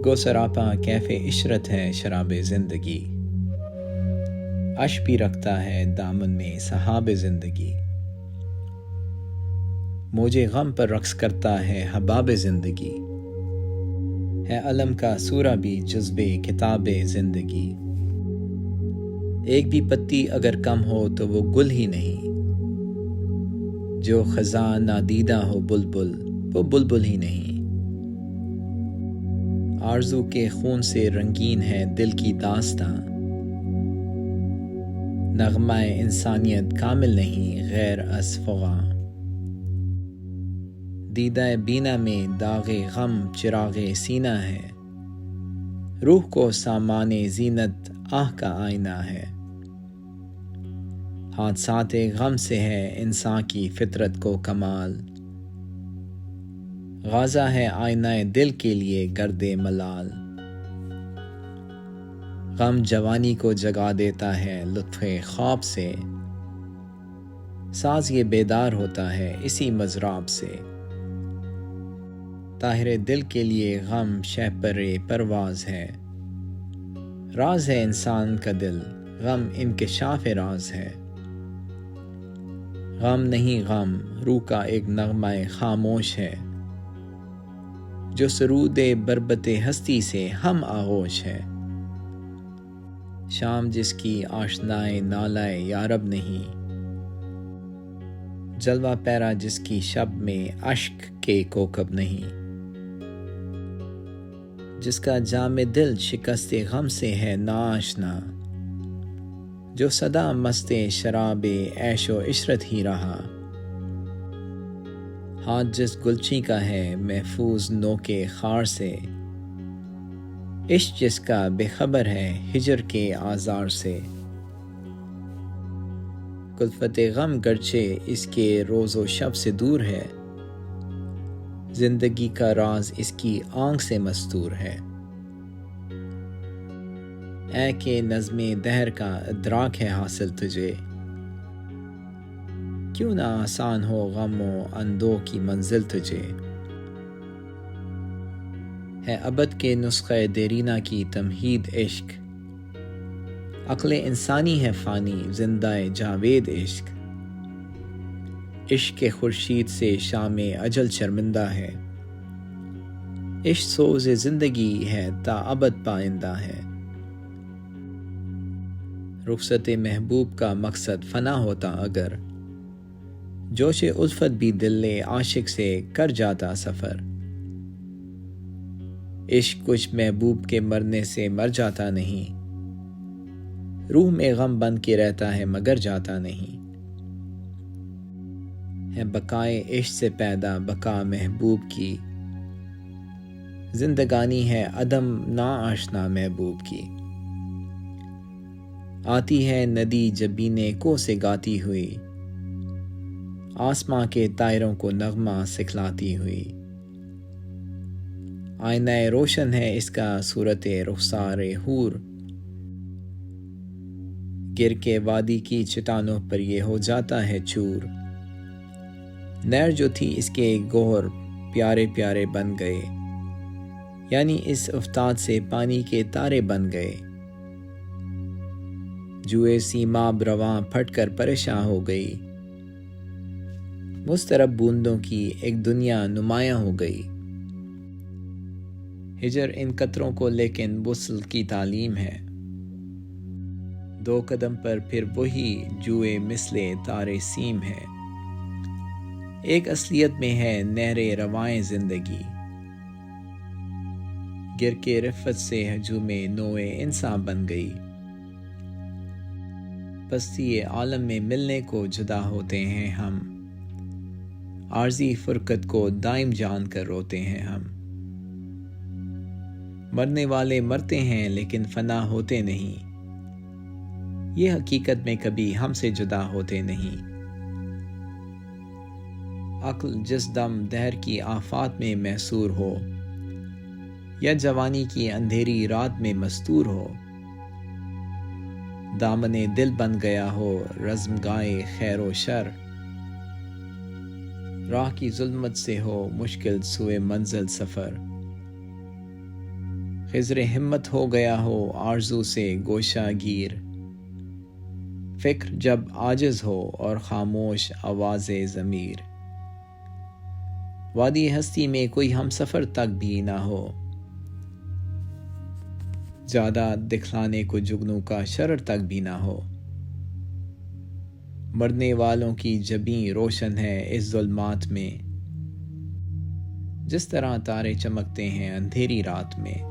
گو سراپا کیف عشرت ہے شراب زندگی، عش بھی رکھتا ہے دامن میں سحاب زندگی، موجے غم پر رقص کرتا ہے حباب زندگی، ہے علم کا سورہ بھی جذبے کتاب زندگی، ایک بھی پتی اگر کم ہو تو وہ گل ہی نہیں، جو خزاں نادیدہ ہو بلبل وہ بلبل ہی نہیں، آرزو کے خون سے رنگین ہے دل کی داستاں، نغمہ انسانیت کامل نہیں غیر از فغاں، دیدہ بینا میں داغ غم چراغ سینہ ہے، روح کو سامان زینت آہ کا آئینہ ہے، حادثات غم سے ہے انسان کی فطرت کو کمال، غازہ ہے آئینہ دل کے لیے گرد ملال، غم جوانی کو جگا دیتا ہے لطف خواب سے، ساز یہ بیدار ہوتا ہے اسی مضراب سے، طاہر دل کے لیے غم شہپر پرواز ہے، راز ہے انسان کا دل غم انکشاف راز ہے، غم نہیں غم روح کا ایک نغمہ خاموش ہے، جو سرود بربت ہستی سے ہم آغوش ہے، شام جس کی آشنائے نالائے یارب نہیں، جلوہ پیرا جس کی شب میں اشک کے کوکب نہیں، جس کا جام دل شکست غم سے ہے ناآشنا، جو سدا مست شراب عیش و عشرت ہی رہا، ہاتھ جس گلچی کا ہے محفوظ نو کے خار سے، عشق جس کا بے خبر ہے ہجر کے آزار سے، کلفت غم گرچہ اس کے روز و شب سے دور ہے، زندگی کا راز اس کی آنکھ سے مستور ہے، اے کہ نظم دہر کا ادراک ہے حاصل تجھے، کیوں نہ آسان ہو غم و اندوہ کی منزل تجھے، ہے ابد کے نسخہ دیرینہ کی تمہید عشق، عقل انسانی ہے فانی زندہ جاوید عشق، عشق کے خورشید سے شام اجل شرمندہ ہے، عشق سوز زندگی ہے تا ابد پائندہ ہے، رخصت محبوب کا مقصد فنا ہوتا اگر، جوش الفت بھی دل عاشق سے کر جاتا سفر، عشق کچھ محبوب کے مرنے سے مر جاتا نہیں، روح میں غم بن کے رہتا ہے مگر جاتا نہیں، ہے بقائے عشق سے پیدا بقا محبوب کی، زندگانی ہے عدم ناآشنا محبوب کی، آتی ہے ندی جبینے کو سے گاتی ہوئی، آسماں کے طائروں کو نغمہ سکھلاتی ہوئی، آئینہ روشن ہے اس کا صورت رخسار حور، گر کے وادی کی چٹانوں پر یہ ہو جاتا ہے چور، نہر جو تھی اس کے گوہر پیارے پیارے بن گئے، یعنی اس افتاد سے پانی کے تارے بن گئے، جوئے سیماب رواں پھٹ کر پریشاں ہو گئی، مضطرب بوندوں کی ایک دنیا نمایاں ہو گئی، ہجر ان قطروں کو لیکن وصل کی تعلیم ہے، دو قدم پر پھر وہی جوئے مثل تارے سیم ہے، ایک اصلیت میں ہے نہر روائیں زندگی، گر کے رفت سے ہجوم نوع انسان بن گئی، پستی عالم میں ملنے کو جدا ہوتے ہیں ہم، عارضی فرقت کو دائم جان کر روتے ہیں ہم، مرنے والے مرتے ہیں لیکن فنا ہوتے نہیں، یہ حقیقت میں کبھی ہم سے جدا ہوتے نہیں، عقل جس دم دہر کی آفات میں محصور ہو، یا جوانی کی اندھیری رات میں مستور ہو، دامن دل بن گیا ہو رزم گائے خیر و شر، راہ کی ظلمت سے ہو مشکل سوئے منزل سفر، خضر ہمت ہو گیا ہو آرزو سے گوشہ گیر، فکر جب عاجز ہو اور خاموش آواز ضمیر، وادی ہستی میں کوئی ہم سفر تک بھی نہ ہو، زیادہ دکھلانے کو جگنوں کا شرر تک بھی نہ ہو، مرنے والوں کی جبیں روشن ہے اس ظلمات میں، جس طرح تارے چمکتے ہیں اندھیری رات میں۔